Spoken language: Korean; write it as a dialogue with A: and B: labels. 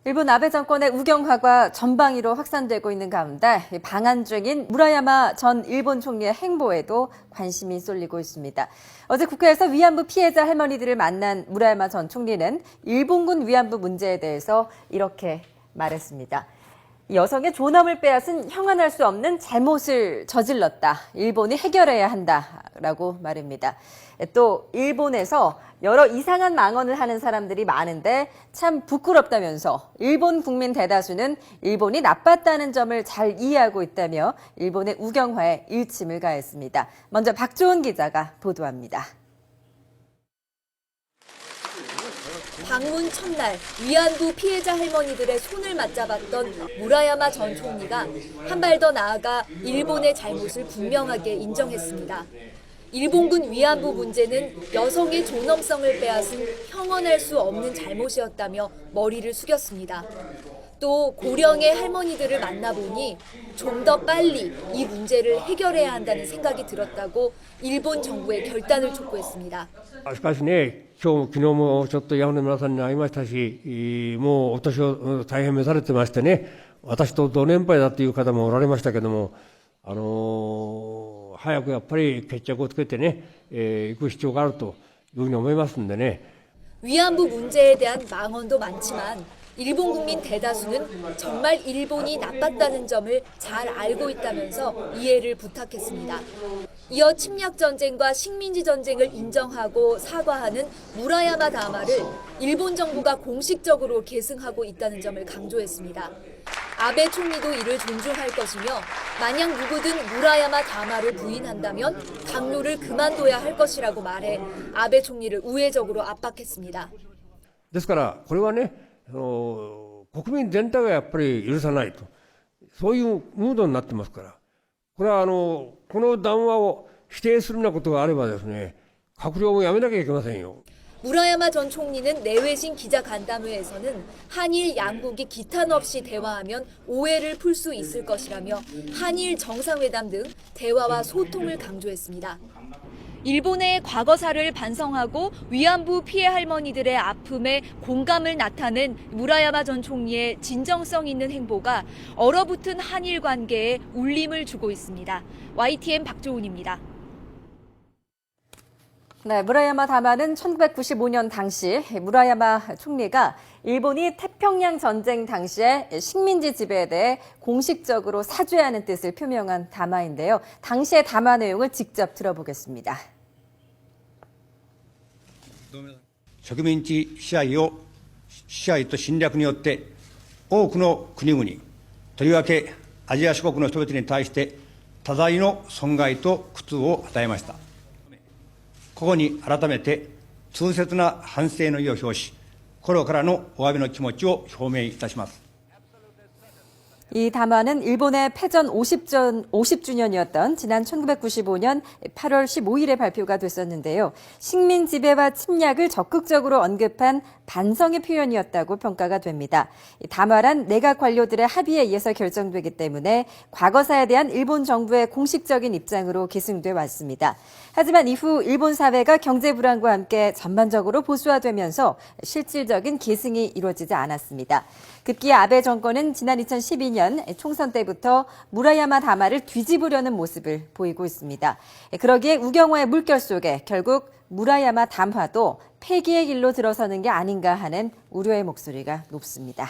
A: 일본 아베 정권의 우경화가 전방위로 확산되고 있는 가운데 방한 중인 무라야마 전 일본 총리의 행보에도 관심이 쏠리고 있습니다. 어제 국회에서 위안부 피해자 할머니들을 만난 무라야마 전 총리는 일본군 위안부 문제에 대해서 이렇게 말했습니다. 여성의 존엄을 빼앗은 형언할 수 없는 잘못을 저질렀다. 일본이 해결해야 한다라고 말입니다. 또 일본에서 여러 이상한 망언을 하는 사람들이 많은데 참 부끄럽다면서 일본 국민 대다수는 일본이 나빴다는 점을 잘 이해하고 있다며 일본의 우경화에 일침을 가했습니다. 먼저 박조은 기자가 보도합니다.
B: 방문 첫날 위안부 피해자 할머니들의 손을 맞잡았던 무라야마 전 총리가 한 발 더 나아가 일본의 잘못을 분명하게 인정했습니다. 일본군 위안부 문제는 여성의 존엄성을 빼앗은 형언할 수 없는 잘못이었다며 머리를 숙였습니다. 또 고령의 할머니들을 만나보니 좀 더 빨리 이 문제를 해결해야 한다는 생각이 들었다고 일본 정부의 결단을 촉구했습니다.
C: しかしね、昨日もちょっと山根村さんに会いましたし、もうお年を大変召されてましてね、私と同年配だという方もおられましたけども、早くやっぱり決着をつけてね、行く必要があるというふうに思いますんでね。
B: 위안부 문제에 대한 망언도 많지만 일본 국민 대다수는 정말 일본이 나빴다는 점을 잘 알고 있다면서 이해를 부탁했습니다. 이어 침략 전쟁과 식민지 전쟁을 인정하고 사과하는 무라야마 다마를 일본 정부가 공식적으로 계승하고 있다는 점을 강조했습니다. 아베 총리도 이를 존중할 것이며 만약 누구든 무라야마 다마를 부인한다면 당뇨를 그만둬야 할 것이라고 말해 아베 총리를 우회적으로 압박했습니다.
C: ですからこれはね、国民全体がやっぱり許さないと、そういうムードになってますから、これはこの談話を否定するようなことがあればですね、閣僚もやめなきゃいけませんよ。
B: 무라야마 전 총리는 내외신 기자간담회에서는 한일 양국이 기탄 없이 대화하면 오해를 풀 수 있을 것이라며 한일 정상회담 등 대화와 소통을 강조했습니다. 일본의 과거사를 반성하고 위안부 피해 할머니들의 아픔에 공감을 나타낸 무라야마 전 총리의 진정성 있는 행보가 얼어붙은 한일 관계에 울림을 주고 있습니다. YTN 박조은입니다.
A: 네, 무라야마 다마는 1995년 당시 무라야마 총리가 일본이 태평양 전쟁 당시에 식민지 지배에 대해 공식적으로 사죄하는 뜻을 표명한 담화인데요. 당시의 담화 내용을 직접 들어보겠습니다.
D: 植民地支配と侵略によって多くの国々、とりわけアジア諸国の人々に対して多大の損害と苦痛を与えました。 ここに改めて痛切な反省の意を表し、心からのお詫びの気持ちを表明いたします。
A: 이 담화는 일본의 패전 50주년이었던 지난 1995년 8월 15일에 발표가 됐었는데요. 식민 지배와 침략을 적극적으로 언급한 반성의 표현이었다고 평가가 됩니다. 이 담화란 내각 관료들의 합의에 의해서 결정되기 때문에 과거사에 대한 일본 정부의 공식적인 입장으로 계승돼 왔습니다. 하지만 이후 일본 사회가 경제 불안과 함께 전반적으로 보수화되면서 실질적인 계승이 이루어지지 않았습니다. 급기야 아베 정권은 지난 2012년 총선 때부터 무라야마 다마를 뒤집으려는 모습을 보이고 있습니다. 그러기에 우경화의 물결 속에 결국 무라야마 담화도 폐기의 길로 들어서는 게 아닌가 하는 우려의 목소리가 높습니다.